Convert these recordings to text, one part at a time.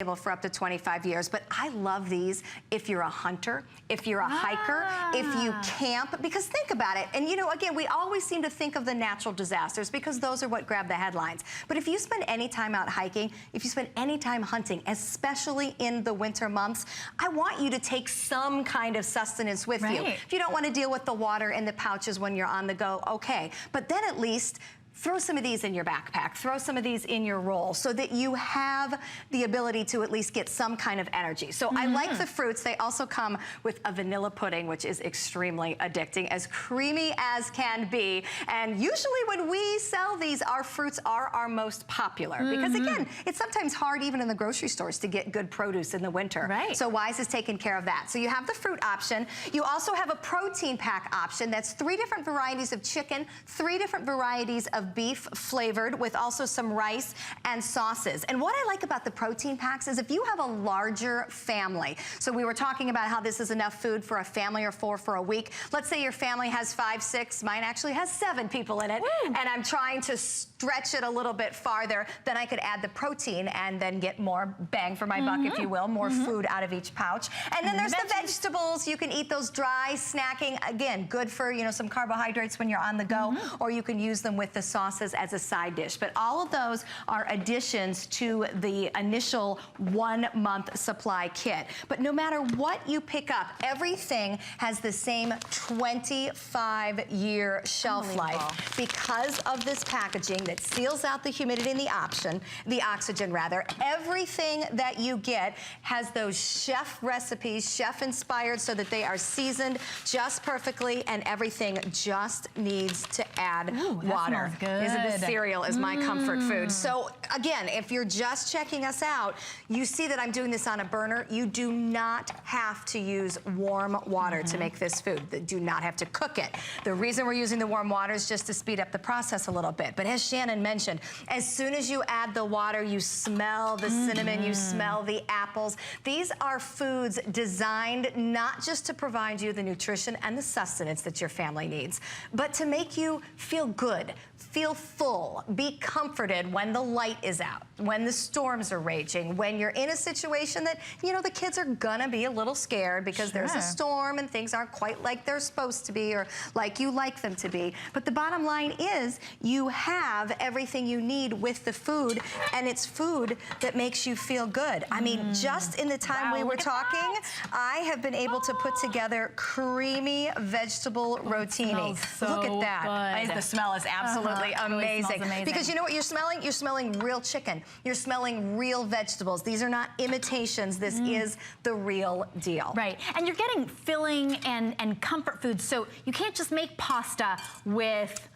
for up to 25 years, but I love these if you're a hunter, if you're a hiker, if you camp, because think about it. And you know, again, we always seem to think of the natural disasters because those are what grab the headlines. But if you spend any time out hiking, if you spend any time hunting, especially in the winter months, I want you to take some kind of sustenance with you. If you don't want to deal with the water in the pouches when you're on the go, okay. But then at least throw some of these in your backpack, throw some of these in your roll so that you have the ability to at least get some kind of energy. So I like the fruits. They also come with a vanilla pudding, which is extremely addicting, as creamy as can be. And usually when we sell these, our fruits are our most popular because again, it's sometimes hard even in the grocery stores to get good produce in the winter. So Wise is taking care of that. So you have the fruit option. You also have a protein pack option. That's 3 different varieties of chicken, 3 different varieties of beef flavored with also some rice and sauces. And what I like about the protein packs is if you have a larger family, so we were talking about how this is enough food for a family or 4 for a week. Let's say your family has 5, 6, mine actually has 7 people in it, and I'm trying to stretch it a little bit farther, then I could add the protein and then get more bang for my buck, if you will, more food out of each pouch. And then there's the vegetables. You can eat those dry snacking. Again, good for, you know, some carbohydrates when you're on the go, or you can use them with the sauces as a side dish. But all of those are additions to the initial 1-month supply kit. But no matter what you pick up, everything has the same 25-year shelf life because of this packaging that seals out the humidity and the oxygen rather. Everything that you get has those chef recipes, chef inspired, so that they are seasoned just perfectly, and everything just needs to add water. Isn't the cereal is my comfort food. So again, if you're just checking us out, you see that I'm doing this on a burner. You do not have to use warm water to make this food. You do not have to cook it. The reason we're using the warm water is just to speed up the process a little bit. But as Shannon mentioned, as soon as you add the water, you smell the cinnamon, you smell the apples. These are foods designed not just to provide you the nutrition and the sustenance that your family needs, but to make you feel good, feel full, be comforted when the light is out, when the storms are raging, when you're in a situation that, you know, the kids are gonna be a little scared because there's a storm and things aren't quite like they're supposed to be or like you like them to be. But the bottom line is you have everything you need with the food, and it's food that makes you feel good. I mean, just in the time we were talking, I have been able to put together creamy vegetable rotini. Look at that. The smell is absolutely amazing. Because you know what you're smelling? You're smelling real chicken. You're smelling real vegetables. These are not imitations. This is the real deal. Right. And you're getting filling and comfort foods. So you can't just make pasta with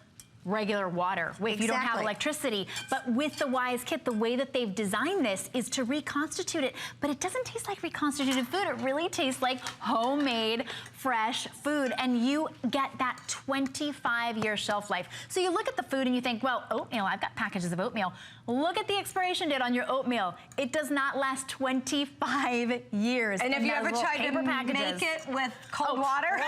regular water if you don't have electricity. But with the Wise kit, the way that they've designed this is to reconstitute it. But it doesn't taste like reconstituted food. It really tastes like homemade, fresh food. And you get that 25-year shelf life. So you look at the food and you think, well, oatmeal, I've got packages of oatmeal. Look at the expiration date on your oatmeal. It does not last 25 years. And have you ever tried to make it with cold water?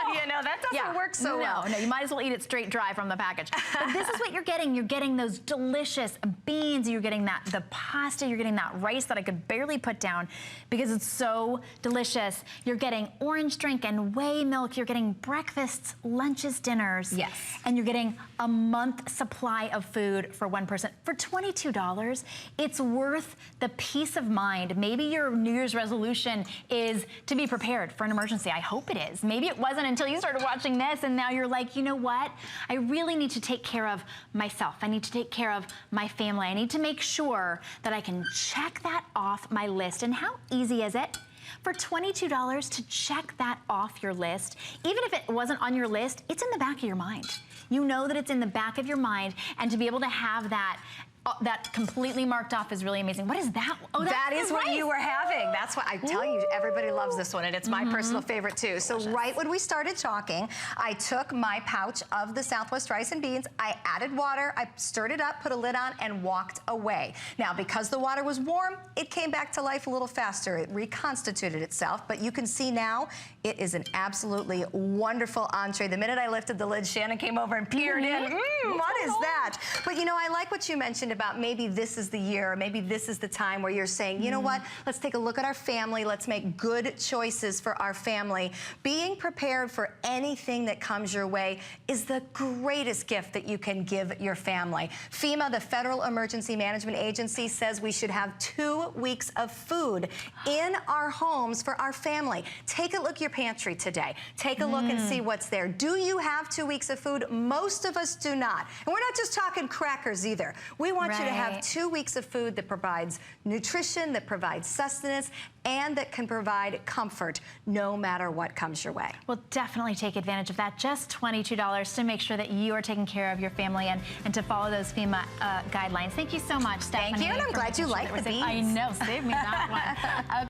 You know, that doesn't work so well. No, you might as well eat it straight dry from the package. But this is what you're getting. You're getting those delicious beans. You're getting the pasta. You're getting that rice that I could barely put down because it's so delicious. You're getting orange drink and whey milk. You're getting breakfasts, lunches, dinners. Yes. And you're getting a month supply of food for one person. For $22, it's worth the peace of mind. Maybe your New Year's resolution is to be prepared for an emergency. I hope it is. Maybe it wasn't until you started watching this and now you're like, you know what? I really need to take care of myself. I need to take care of my family. I need to make sure that I can check that off my list. And how easy is it? For $22 to check that off your list, even if it wasn't on your list, it's in the back of your mind. You know that it's in the back of your mind, and to be able to have that completely marked off is really amazing. What is that? Oh, that is what you were having. That's what I tell you, everybody loves this one, and it's my personal favorite too. So right when we started talking, I took my pouch of the Southwest rice and beans, I added water, I stirred it up, put a lid on, and walked away. Now, because the water was warm, it came back to life a little faster. It reconstituted itself, but you can see now it is an absolutely wonderful entree. The minute I lifted the lid, Shannon came over and peered in. What is that? But you know, I like what you mentioned mentioned about maybe this is the year, or maybe this is the time where you're saying, you know what, let's take a look at our family, let's make good choices for our family. Being prepared for anything that comes your way is the greatest gift that you can give your family. FEMA, the Federal Emergency Management Agency, says we should have 2 weeks of food in our homes for our family. Take a look at your pantry today. Take a look and see what's there. Do you have 2 weeks of food? Most of us do not. And we're not just talking crackers either. We want you to have 2 weeks of food that provides nutrition, that provides sustenance, and that can provide comfort no matter what comes your way. Well, definitely take advantage of that. Just $22 to make sure that you are taking care of your family and to follow those FEMA guidelines. Thank you so much, Stephanie. Thank you, and I'm glad you like the beans. I know, save me that one.